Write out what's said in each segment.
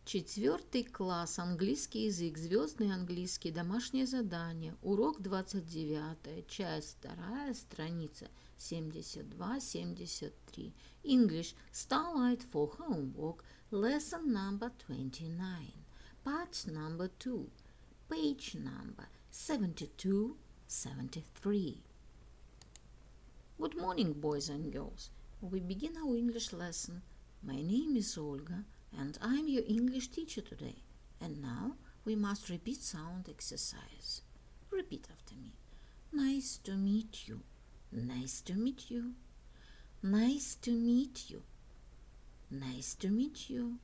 Четвертый класс, английский язык, Звездный Английский Домашнее задание, урок 29, часть 2, страница 72-73. English, Starlight for homework, lesson number 29, part number 2, page number 72-73. Good morning, boys and girls. We begin our English lesson. My name is Olga, and I'm your English teacher today. And now we must repeat sound exercise. Repeat after me. Nice to meet you. Nice to meet you. Nice to meet you. Nice to meet you.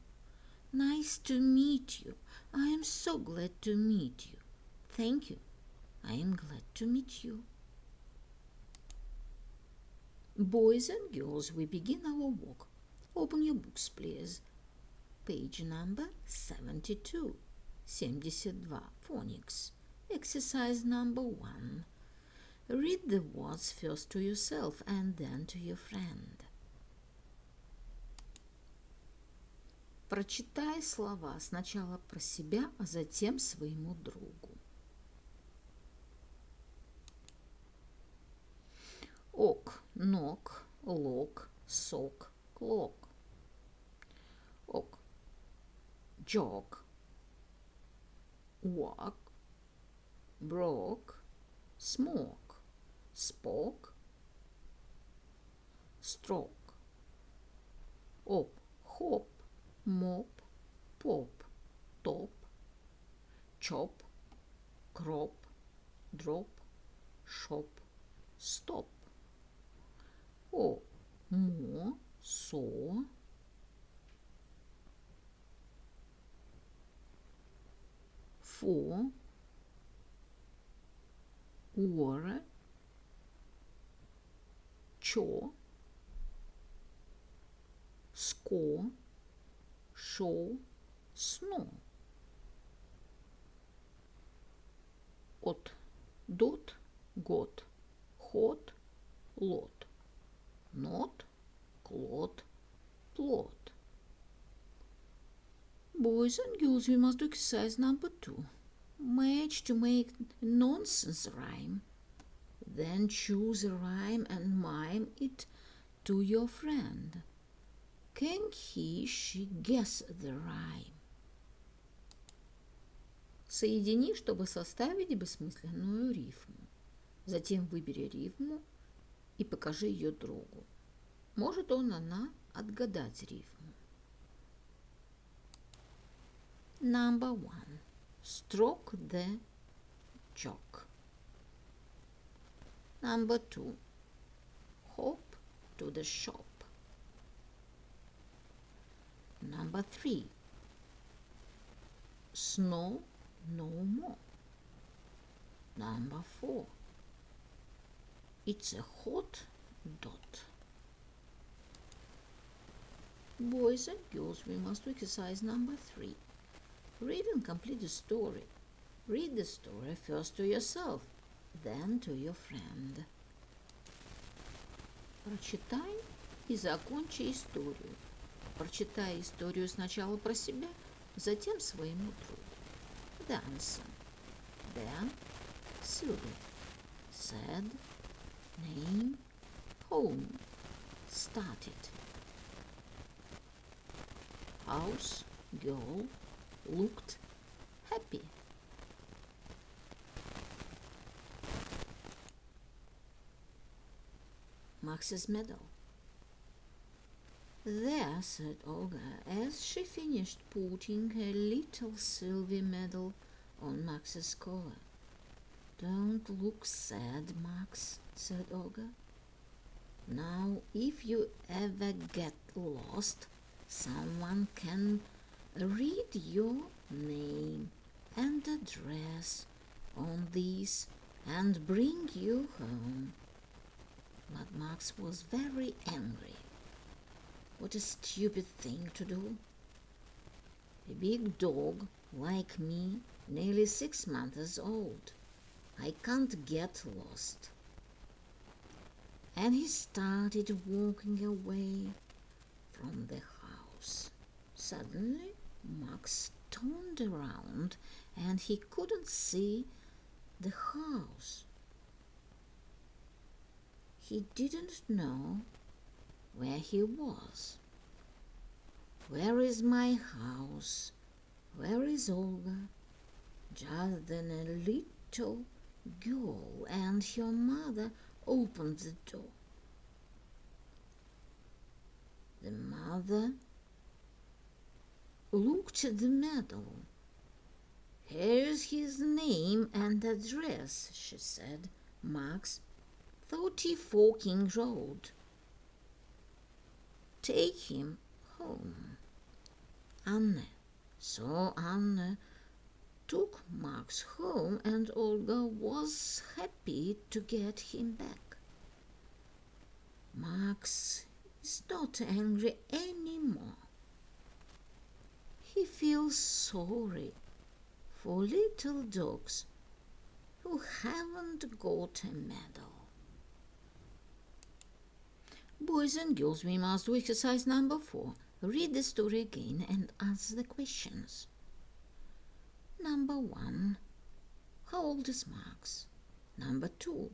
Nice to meet you. I am so glad to meet you. Thank you. I am glad to meet you. Boys and girls, we begin our walk. Open your books, please. Page number 72. 72. Phonics. Exercise number 1. Read the words first to yourself and then to your friend. Прочитай слова сначала про себя, а затем своему другу. Ок, ног, лог, сок, клок. Ок. Jog, walk, broke, smoke, spoke, stroke. Оп, хоп, моп, поп, топ, чоп, кроп, дроп, шоп, стоп. О, мо, со, фо, уора, чо, ско, шо, сно. От, дот, год, ход, лот, нот, клот, плот. Boys and girls, we must do exercise number 2. Match to make nonsense rhyme. Then choose a rhyme and mime it to your friend. Can she guess the rhyme? Соедини, чтобы составить бессмысленную рифму. Затем выбери рифму и покажи ее другу. Может она отгадать рифму. Number 1. Stroke the jock. Number 2. Hop to the shop. Number 3. Snow no more. Number 4. It's a hot dot. Boys and girls, we must do exercise number 3. Read and complete the story. Read the story first to yourself, then to your friend. Прочитай и закончи историю. Прочитай историю сначала про себя, затем своему другу. The answer. Then, silly, said, name, home, started. House, girl, looked happy. Max's medal. There, said Olga, as she finished putting her little silver medal on Max's collar. Don't look sad, Max, said Olga. Now, if you ever get lost, someone can read your name and address on this and bring you home. But Max was very angry. What a stupid thing to do. A big dog like me, nearly 6 months old. I can't get lost. And he started walking away from the house. Suddenly, Max turned around and he couldn't see the house. He didn't know where he was. Where is my house? Where is Olga? Just then a little girl and her mother opened the door. The mother looked at the medal. Here's his name and address, she said. Max, 34 King Road. Take him home. Anne. So Anne took Max home and Olga was happy to get him back. Max is not angry anymore. He feels sorry for little dogs who haven't got a medal. Boys and girls, we must do exercise number 4. Read the story again and answer the questions. Number 1. How old is Max? Number 2.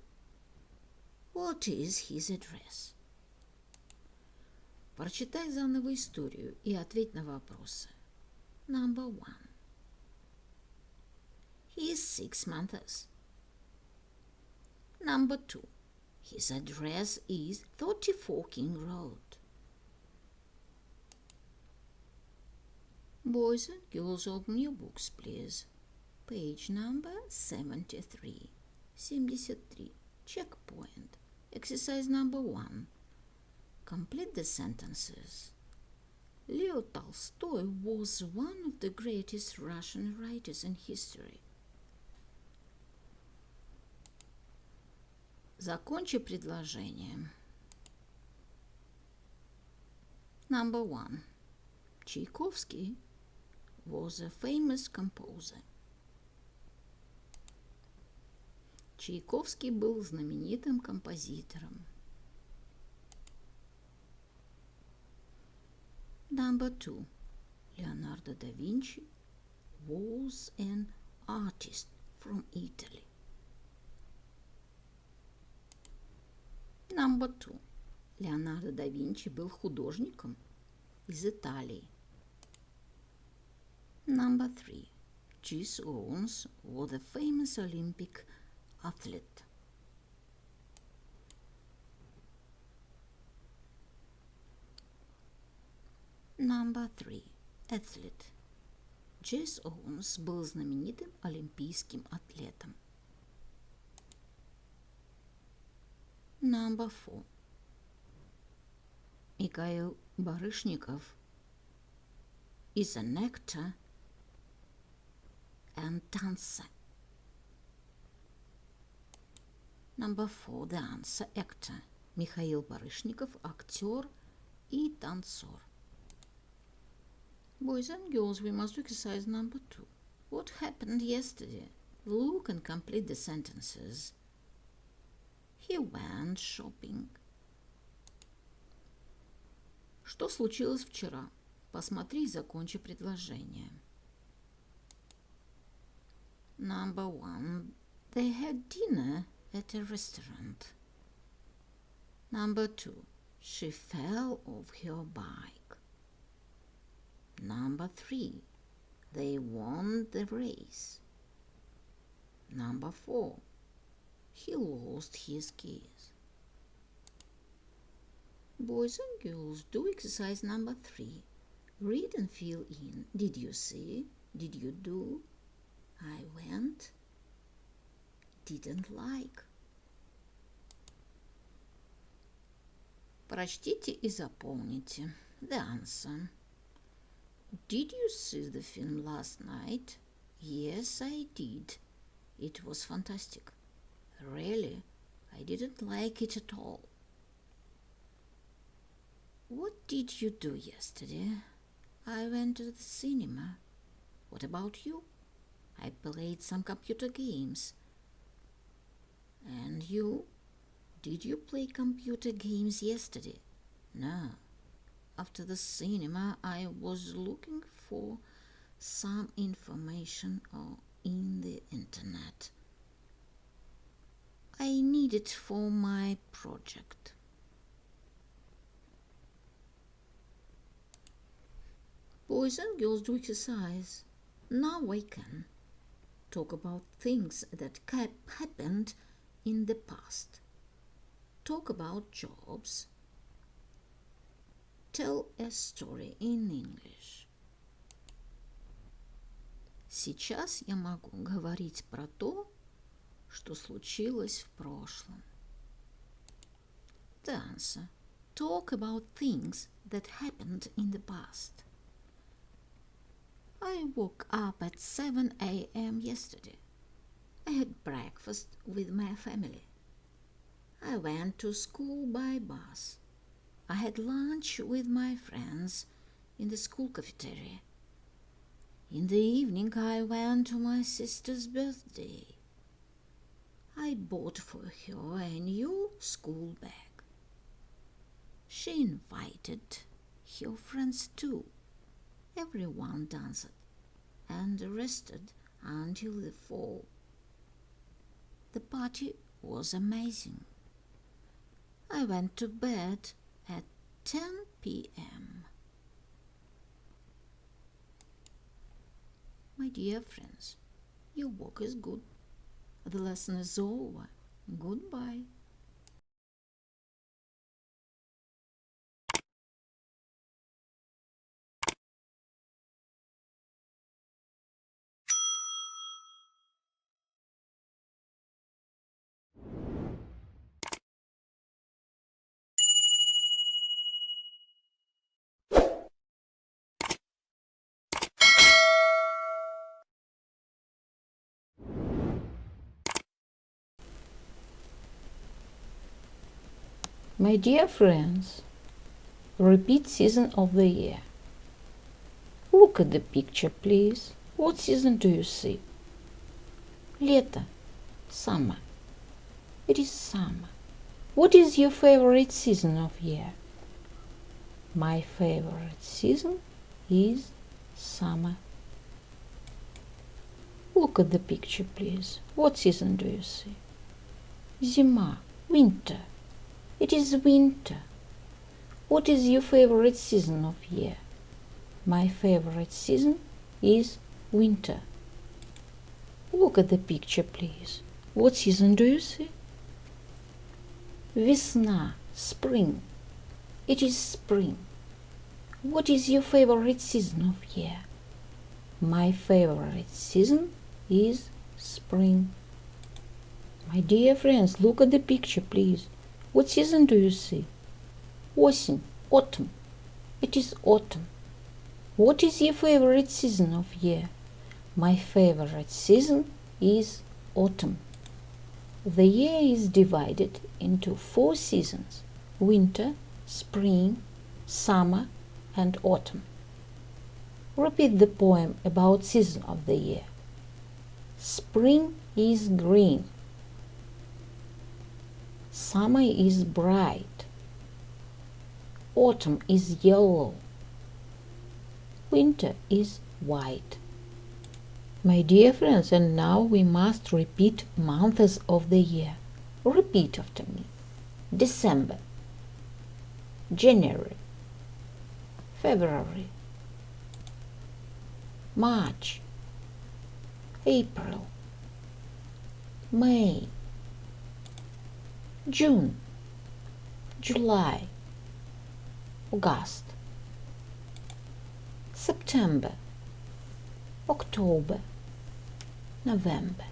What is his address? Прочитай заново историю и ответь на вопросы. Number 1. He is 6 months. Number 2. His address is 34 King Road. Boys and girls, open your books, please. Page number 73. 73. Checkpoint. Exercise number 1. Complete the sentences. Leo Tolstoy was one of the greatest Russian writers in history. Закончи предложение. Number 1. Tchaikovsky was a famous composer. Чайковский был знаменитым композитором. Number 2. Leonardo da Vinci was an artist from Italy. Number 2. Леонардо да Винчи был художником из Италии. Number 3. Jesse Owens was a famous Olympic athlete. Number 3. Athlete. Jesse Owens был знаменитым олимпийским атлетом. Number 4. Mikhail Baryshnikov is an actor and dancer. Number 4. The answer. Actor. Михаил Барышников – актер и танцор. Boys and girls, we must do exercise number 2. What happened yesterday? Look and complete the sentences. He went shopping. Что случилось вчера? Посмотри и закончи предложение. Number 1. They had dinner at a restaurant. Number 2. She fell off her bike. Number 3. They won the race. Number 4. He lost his keys. Boys and girls, do exercise number 3. Read and fill in. Did you see? Did you do? I went. Didn't like. Прочтите и заполните. The answer. Did you see the film last night? Yes, I did. It was fantastic. Really, I didn't like it at all. What did you do yesterday? I went to the cinema. What about you? I played some computer games. And you? Did you play computer games yesterday? No. After the cinema, I was looking for some information in the internet. I need it for my project. Boys and girls, do exercise. Now I can talk about things that happened in the past. Talk about jobs. Tell a story in English. Сейчас я могу говорить про то, что случилось в прошлом. The answer. Talk about things that happened in the past. I woke up at 7 a.m. yesterday. I had breakfast with my family. I went to school by bus. I had lunch with my friends in the school cafeteria. In the evening, I went to my sister's birthday. I bought for her a new school bag. She invited her friends too. Everyone danced and rested until the fall. The party was amazing. I went to bed at 10 p.m. My dear friends, your work is good. The lesson is over. Goodbye. My dear friends, repeat season of the year. Look at the picture, please. What season do you see? Лето. Summer. It is summer. What is your favorite season of year? My favorite season is summer. Look at the picture, please. What season do you see? Зима. Winter. It is winter. What is your favorite season of year? My favorite season is winter. Look at the picture, please. What season do you see? Весна. Spring. It is spring. What is your favorite season of year? My favorite season is spring. My dear friends, look at the picture, please. What season do you see? Осень. Autumn. It is autumn. What is your favorite season of year? My favorite season is autumn. The year is divided into 4 seasons: winter, spring, summer, and autumn. Repeat the poem about season of the year. Spring is green. Summer is bright. Autumn is yellow. Winter is white. My dear friends, and now we must repeat months of the year. Repeat after me. December, January, February, March, April, May, June, July, August, September, October, November.